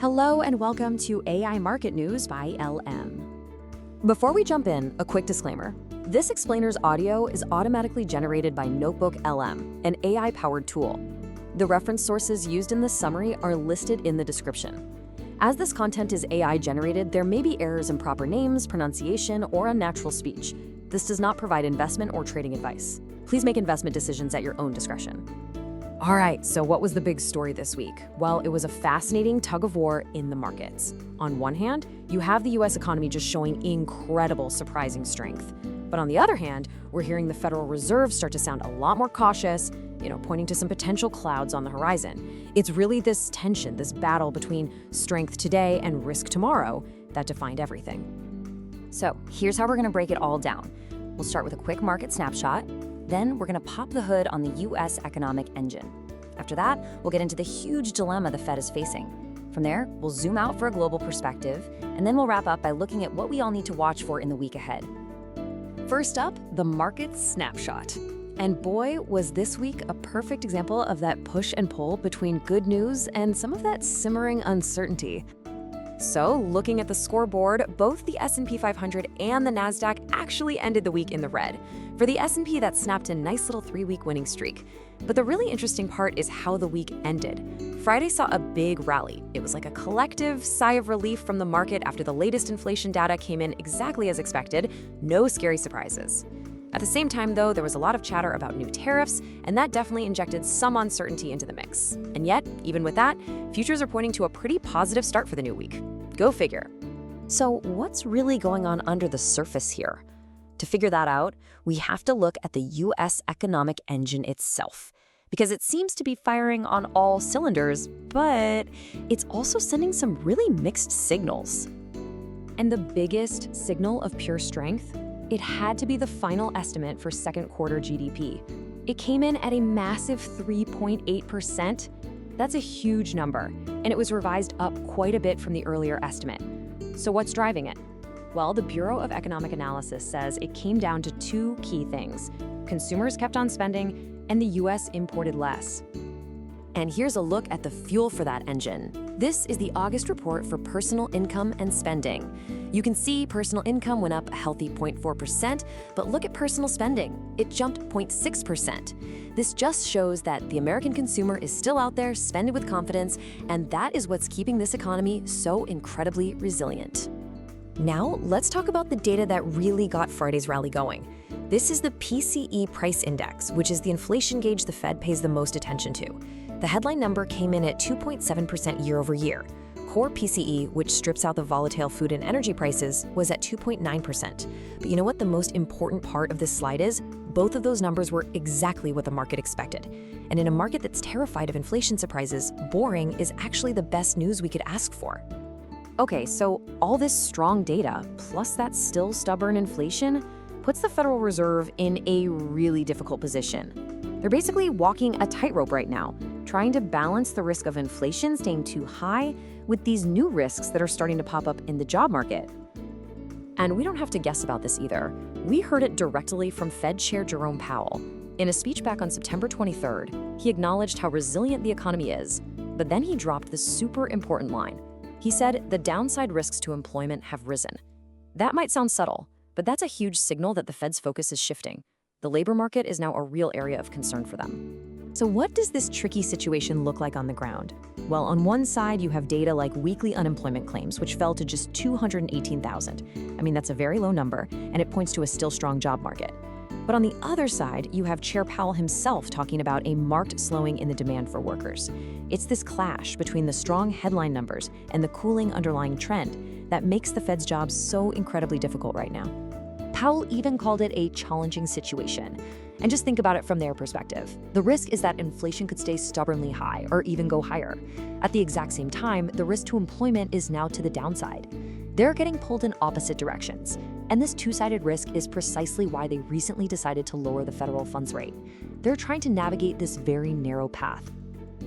Hello and welcome to AI Market News by LM. Before we jump in, a quick disclaimer. This explainer's audio is automatically generated by NotebookLM, an AI-powered tool. The reference sources used in this summary are listed in the description. As this content is AI-generated, there may be errors in proper names, pronunciation, or unnatural speech. This does not provide investment or trading advice. Please make investment decisions at your own discretion. All right, so what was the big story this week? Well, it was a fascinating tug-of-war in the markets. On one hand, you have the US economy just showing incredible, surprising strength. But on the other hand, we're hearing the Federal Reserve start to sound a lot more cautious, pointing to some potential clouds on the horizon. It's really this tension, this battle between strength today and risk tomorrow that defined everything. So here's how we're going to break it all down. We'll start with a quick market snapshot. Then we're going to pop the hood on the U.S. economic engine. After that, we'll get into the huge dilemma the Fed is facing. From there, we'll zoom out for a global perspective, and then we'll wrap up by looking at what we all need to watch for in the week ahead. First up, the market snapshot. And boy, was this week a perfect example of that push and pull between good news and some of that simmering uncertainty. So, looking at the scoreboard, both the S&P 500 and the Nasdaq actually ended the week in the red. For the S&P, that snapped a nice little 3-week winning streak. But the really interesting part is how the week ended. Friday saw a big rally. It was like a collective sigh of relief from the market after the latest inflation data came in exactly as expected. No scary surprises. At the same time, though, there was a lot of chatter about new tariffs, and that definitely injected some uncertainty into the mix. And yet, even with that, futures are pointing to a pretty positive start for the new week. Go figure. So what's really going on under the surface here? To figure that out, we have to look at the U.S. economic engine itself, because it seems to be firing on all cylinders, but it's also sending some really mixed signals. And the biggest signal of pure strength? It had to be the final estimate for second quarter GDP. It came in at a massive 3.8%. That's a huge number, and it was revised up quite a bit from the earlier estimate. So what's driving it? Well, the Bureau of Economic Analysis says it came down to two key things. Consumers kept on spending, and the US imported less. And here's a look at the fuel for that engine. This is the August report for personal income and spending. You can see personal income went up a healthy 0.4%, but look at personal spending. It jumped 0.6%. This just shows that the American consumer is still out there spending with confidence, and that is what's keeping this economy so incredibly resilient. Now, let's talk about the data that really got Friday's rally going. This is the PCE price index, which is the inflation gauge the Fed pays the most attention to. The headline number came in at 2.7% year over year. Core PCE, which strips out the volatile food and energy prices, was at 2.9%. But you know what the most important part of this slide is? Both of those numbers were exactly what the market expected. And in a market that's terrified of inflation surprises, boring is actually the best news we could ask for. Okay, so all this strong data, plus that still stubborn inflation, puts the Federal Reserve in a really difficult position. They're basically walking a tightrope right now, trying to balance the risk of inflation staying too high with these new risks that are starting to pop up in the job market. And we don't have to guess about this either. We heard it directly from Fed Chair Jerome Powell. In a speech back on September 23rd, he acknowledged how resilient the economy is, but then he dropped this super important line. He said the downside risks to employment have risen. That might sound subtle, but that's a huge signal that the Fed's focus is shifting. The labor market is now a real area of concern for them. So what does this tricky situation look like on the ground? Well, on one side, you have data like weekly unemployment claims, which fell to just 218,000. I mean, that's a very low number, and it points to a still strong job market. But on the other side, you have Chair Powell himself talking about a marked slowing in the demand for workers. It's this clash between the strong headline numbers and the cooling underlying trend that makes the Fed's job so incredibly difficult right now. Powell even called it a challenging situation. And just think about it from their perspective. The risk is that inflation could stay stubbornly high or even go higher. At the exact same time, the risk to employment is now to the downside. They're getting pulled in opposite directions. And this two-sided risk is precisely why they recently decided to lower the federal funds rate. They're trying to navigate this very narrow path.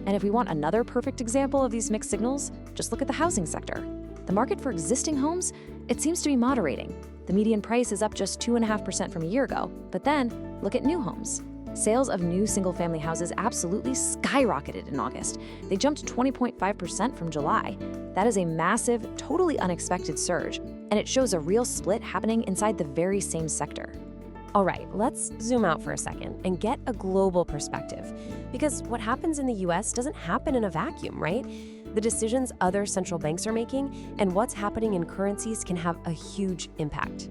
And if we want another perfect example of these mixed signals, just look at the housing sector. The market for existing homes, it seems to be moderating. The median price is up just 2.5% from a year ago. But then, look at new homes. Sales of new single-family houses absolutely skyrocketed in August. They jumped 20.5% from July. That is a massive, totally unexpected surge, and it shows a real split happening inside the very same sector. All right, let's zoom out for a second and get a global perspective. Because what happens in the US doesn't happen in a vacuum, right? The decisions other central banks are making and what's happening in currencies can have a huge impact.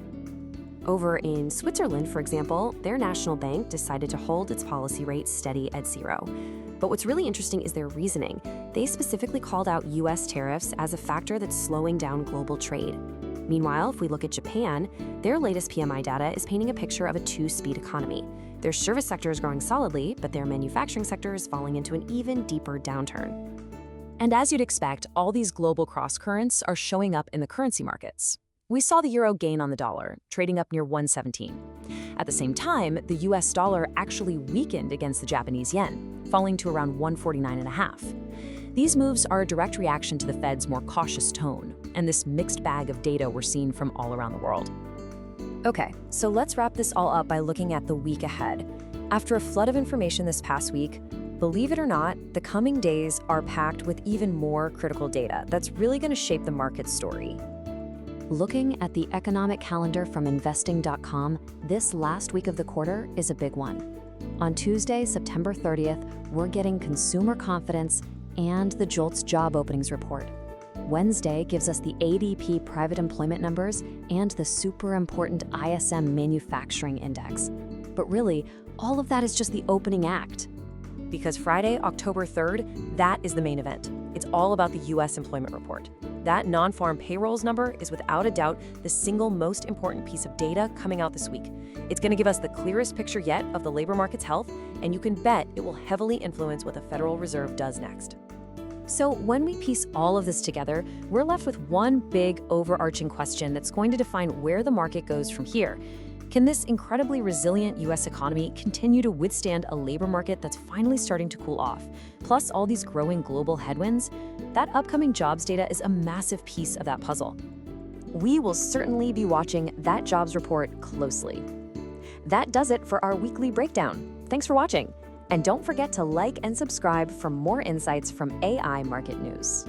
Over in Switzerland, for example, their national bank decided to hold its policy rate steady at 0. But what's really interesting is their reasoning. They specifically called out US tariffs as a factor that's slowing down global trade. Meanwhile, if we look at Japan, their latest PMI data is painting a picture of a two-speed economy. Their service sector is growing solidly, but their manufacturing sector is falling into an even deeper downturn. And as you'd expect, all these global cross-currents are showing up in the currency markets. We saw the euro gain on the dollar, trading up near 117. At the same time, the US dollar actually weakened against the Japanese yen, falling to around 149.5. These moves are a direct reaction to the Fed's more cautious tone and this mixed bag of data we're seeing from all around the world. Okay, so let's wrap this all up by looking at the week ahead. After a flood of information this past week, believe it or not, the coming days are packed with even more critical data that's really going to shape the market story. Looking at the economic calendar from investing.com, this last week of the quarter is a big one. On Tuesday, September 30th, we're getting consumer confidence and the JOLTS job openings report. Wednesday gives us the ADP private employment numbers and the super important ISM manufacturing index. But really, all of that is just the opening act. Because Friday, October 3rd, that is the main event. It's all about the US employment report. That non-farm payrolls number is without a doubt the single most important piece of data coming out this week. It's going to give us the clearest picture yet of the labor market's health, and you can bet it will heavily influence what the Federal Reserve does next. So when we piece all of this together, we're left with one big overarching question that's going to define where the market goes from here. Can this incredibly resilient US economy continue to withstand a labor market that's finally starting to cool off? Plus all these growing global headwinds? That upcoming jobs data is a massive piece of that puzzle. We will certainly be watching that jobs report closely. That does it for our weekly breakdown. Thanks for watching. And don't forget to like and subscribe for more insights from AI Market News.